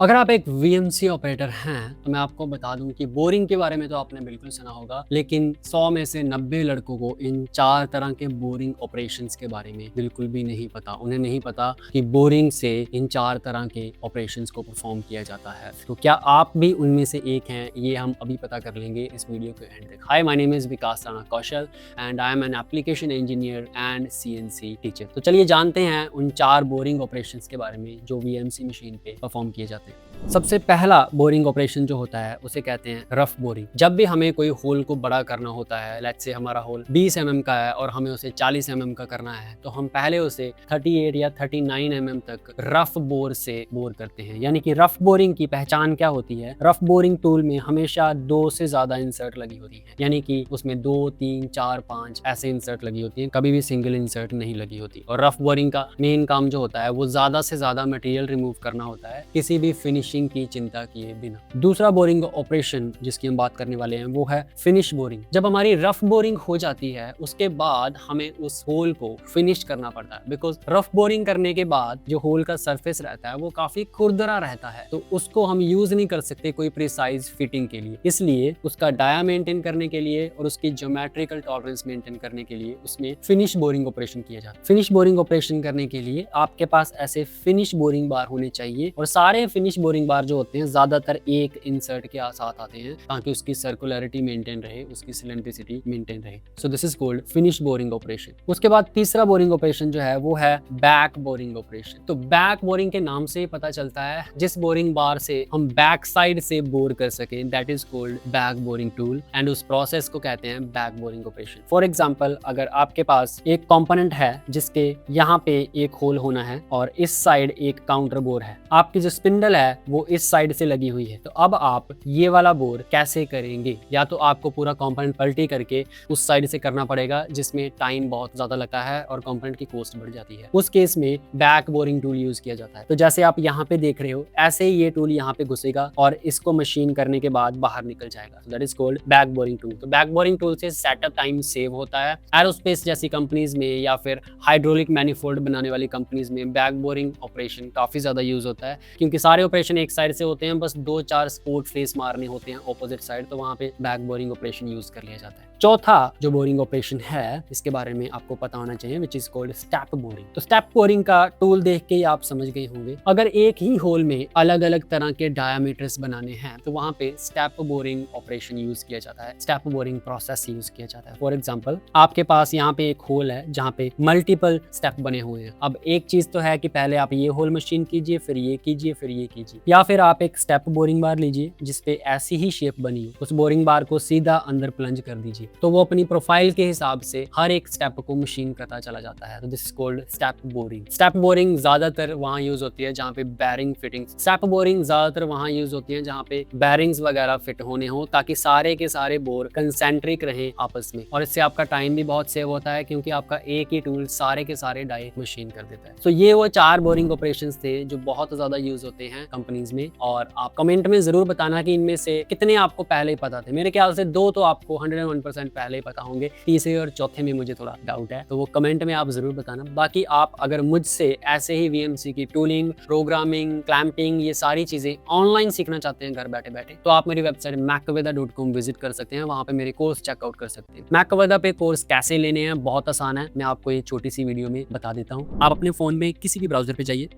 अगर आप एक वीएमसी ऑपरेटर हैं तो मैं आपको बता दूं कि बोरिंग के बारे में तो आपने बिल्कुल सुना होगा, लेकिन 100 में से 90 लड़कों को इन 4 तरह के बोरिंग ऑपरेशंस के बारे में बिल्कुल भी नहीं पता। उन्हें नहीं पता कि बोरिंग से इन 4 तरह के ऑपरेशंस को परफॉर्म किया जाता है। तो क्या आप भी उनमें से एक हैं, ये हम अभी पता कर लेंगे इस वीडियो के एंड तक। Hi, my name is Vikas Rana Kaushal and I am an application engineer and CNC teacher. तो चलिए जानते हैं उन 4 बोरिंग ऑपरेशंस के बारे में जो वीएमसी मशीन पे परफॉर्म किए जाते हैं। सबसे पहला बोरिंग ऑपरेशन जो होता है उसे कहते हैं रफ बोरिंग। जब भी हमें कोई होल को बड़ा करना होता है, लेट्स से हमारा होल 20 mm का है और हमें उसे 40 mm का करना है, तो हम पहले उसे 38 या 39 mm तक रफ बोर से बोर करते हैं। यानी कि रफ बोरिंग की पहचान क्या होती है? रफ बोरिंग टूल में हमेशा 2 से ज्यादा इंसर्ट लगी होती है, यानी कि उसमें 2, 3, 4, 5 ऐसे इंसर्ट लगी होती है, कभी भी सिंगल इंसर्ट नहीं लगी होती। और रफ बोरिंग का मेन काम जो होता है वो ज्यादा से ज्यादा मटेरियल रिमूव करना होता है, किसी भी फिनिशिंग की चिंता किए बिना। दूसरा बोरिंग ऑपरेशन जिसकी हम बात करने वाले हैं वो है फिनिश बोरिंग। जब हमारी रफ बोरिंग हो जाती है उसके बाद हमें उस होल को फिनिश करना पड़ता है, बिकॉज रफ बोरिंग करने के बाद जो होल का सरफेस रहता है वो काफी खुरदरा रहता है, तो उसको हम यूज नहीं कर सकते कोई प्रिसाइज फिटिंग के लिए। इसलिए उसका डाया मेंटेन करने के लिए और उसकी ज्योमेट्रिकल टॉलरेंस मेंटेन करने के लिए उसमें फिनिश बोरिंग ऑपरेशन किया जाता है। फिनिश बोरिंग ऑपरेशन करने के लिए आपके पास ऐसे फिनिश बोरिंग बार होने चाहिए, और सारे फिनिश बोरिंग बार जो होते हैं ज्यादातर एक इंसर्ट के साथ आते हैं ताकि उसकी सर्कुलरिटी मेंटेन रहे, उसकी सिलेंड्रिसिटी मेंटेन रहे। So this is called finish boring operation. उसके बाद तीसरा बोरिंग ऑपरेशन जो है वो है बैक बोरिंग ऑपरेशन। तो बैक बोरिंग के नाम से ही पता चलता है जिस बोरिंग बार से हम बैक साइड से बोर कर सके, that is called back boring tool, and उस प्रोसेस को कहते हैं back boring operation. For example, अगर आपके पास एक कंपोनेंट है जिसके यहाँ पे एक होल होना है और इस साइड एक काउंटर बोर है, आपकी जो स्पिंडल है वो इस साइड से लगी हुई है, तो अब आप ये वाला बोर कैसे करेंगे? या तो आपको पूरा कंपोनेंट पलटी करके उस साइड से करना पड़ेगा जिसमें टाइम बहुत ज्यादा लगता है और कंपोनेंट की कॉस्ट बढ़ जाती है। उस केस में बैक बोरिंग टूल यूज किया जाता है। तो जैसे आप यहाँ पे देख रहे हो, ऐसे ही ये टूल यहाँ पे घुसेगा और इसको मशीन करने के बाद बाहर निकल जाएगा। That is called back boring tool. तो बैक बोरिंग टूल से सेटअप टाइम सेव होता है। एरोस्पेस जैसी कंपनीज में या फिर हाइड्रोलिक मैनिफोल्ड बनाने वाली कंपनीज में बैक बोरिंग ऑपरेशन काफी ज्यादा यूज होता है, क्योंकि सारे ऑपरेशन एक साइड से होते हैं, बस 2-4 स्पोर्ट फेस मारने होते हैं ऑपोजिट साइड, तो वहां पे बैक बोरिंग ऑपरेशन यूज कर लिया जाता है। चौथा जो बोरिंग ऑपरेशन है इसके बारे में आपको पता होना चाहिए, which is called step boring. तो स्टेप बोरिंग का टूल देख के ही आप समझ गए होंगे, अगर एक ही होल में अलग अलग तरह के डायामीटर्स बनाने हैं तो वहां पे स्टेप बोरिंग ऑपरेशन यूज किया जाता है, स्टेप बोरिंग प्रोसेस यूज किया जाता है। फॉर एग्जाम्पल, आपके पास यहाँ पे एक होल है जहाँ पे मल्टीपल स्टेप बने हुए हैं। अब एक चीज तो है कि पहले आप ये होल मशीन कीजिए, फिर ये कीजिए, फिर ये कीजिए, या फिर आप एक स्टेप बोरिंग बार लीजिए जिसपे ऐसी ही शेप बनी हो, उस बोरिंग बार को सीधा अंदर प्लंज कर दीजिए, तो वो अपनी प्रोफाइल के हिसाब से हर एक स्टेप को मशीन करता चला जाता है। तो this is called step boring. Step boring ज्यादातर वहां यूज होती है जहां पे बैरिंग फिटिंग, स्टेप बोरिंग ज्यादातर वहां यूज होती है जहां पे बैरिंग्स वगैरह फिट होने हो, ताकि सारे के सारे बोर कंसेंट्रिक रहे आपस में, और इससे आपका टाइम भी बहुत सेव होता है क्योंकि आपका एक ही टूल सारे के सारे डाई मशीन कर देता है। तो ये वो 4 बोरिंग ऑपरेशंस थे जो बहुत ज्यादा यूज होते हैं कंपनीज में, और आप कमेंट में जरूर बताना कि इनमें से कितने आपको पहले ही पता थे। मेरे ख्याल से 2 तो आपको 101% पहले ही पता होंगे, तीसरे और चौथे में मुझे थोड़ा डाउट है, तो वो कमेंट में आप जरूर बताना। बाकी आप अगर मुझसे ऐसे ही वीएमसी की टूलिंग, प्रोग्रामिंग, क्लैंपिंग, ये सारी चीजें ऑनलाइन सीखना चाहते हैं घर बैठे बैठे, तो आप मेरी वेबसाइट macaveda.com विजिट कर सकते हैं, वहां पे मेरे कोर्स चेकआउट कर सकते हैं। मैकवेदा पे कोर्स कैसे लेने हैं बहुत आसान है, मैं आपको ये छोटी सी वीडियो में बता देता हूँ। आप अपने फोन में किसी भी ब्राउजर पे जाइए,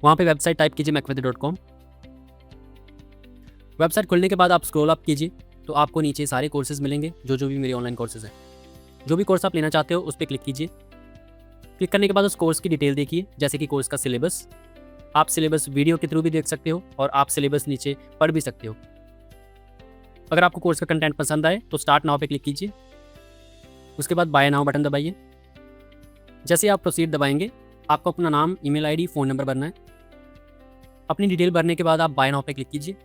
वहां पे वेबसाइट टाइप कीजिए macaveda.com। वेबसाइट खुलने के बाद आप स्क्रॉल अप कीजिए तो आपको नीचे सारे कोर्सेज मिलेंगे, जो भी मेरे ऑनलाइन कोर्सेज हैं। जो भी कोर्स आप लेना चाहते हो उस पर क्लिक कीजिए। क्लिक करने के बाद उस कोर्स की डिटेल देखिए, जैसे कि कोर्स का सिलेबस। आप सिलेबस वीडियो के थ्रू भी देख सकते हो और आप सिलेबस नीचे पढ़ भी सकते हो। अगर आपको कोर्स का कंटेंट पसंद आए तो स्टार्ट नाउ पे क्लिक कीजिए। उसके बाद बाय नाउ बटन दबाइए। जैसे आप प्रोसीड दबाएंगे, आपको अपना नाम, ईमेल आईडी, फ़ोन नंबर भरना है। अपनी डिटेल भरने के बाद आप बाय नाउ पे क्लिक कीजिए।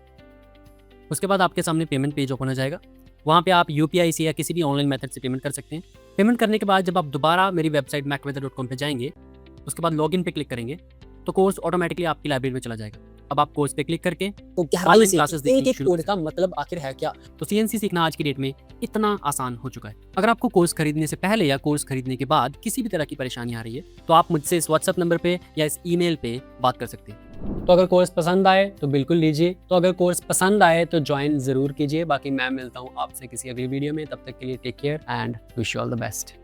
उसके बाद आपके सामने पेमेंट पेज ओपन हो जाएगा। वहाँ पे आप यूपीआई से या किसी भी ऑनलाइन मेथड से पेमेंट कर सकते हैं। पेमेंट करने के बाद जब आप दोबारा मेरी वेबसाइट macaveda.com पे जाएंगे, उसके बाद लॉगिन पे क्लिक करेंगे तो कोर्स ऑटोमेटिकली आपकी लाइब्रेरी में चला जाएगा। अब आप कोर्स पे क्लिक करके तो गहराई ऑनलाइन से क्लासेस देखनी एक एक शुरू कोर्स का मतलब आखिर है क्या। तो सीएनसी सीखना आज की डेट में इतना आसान हो चुका है। अगर आपको कोर्स खरीदने से पहले या कोर्स खरीदने के बाद किसी भी तरह की परेशानी आ रही है तो आप मुझसे इस व्हाट्सएप नंबर पे या इस ईमेल पे बात कर सकते हैं। तो अगर कोर्स पसंद आए तो बिल्कुल लीजिए, तो अगर कोर्स पसंद आए तो ज्वाइन जरूर कीजिए। बाकी मैं मिलता हूँ आपसे किसी अगली वीडियो में, तब तक के लिए take care and wish you all the best.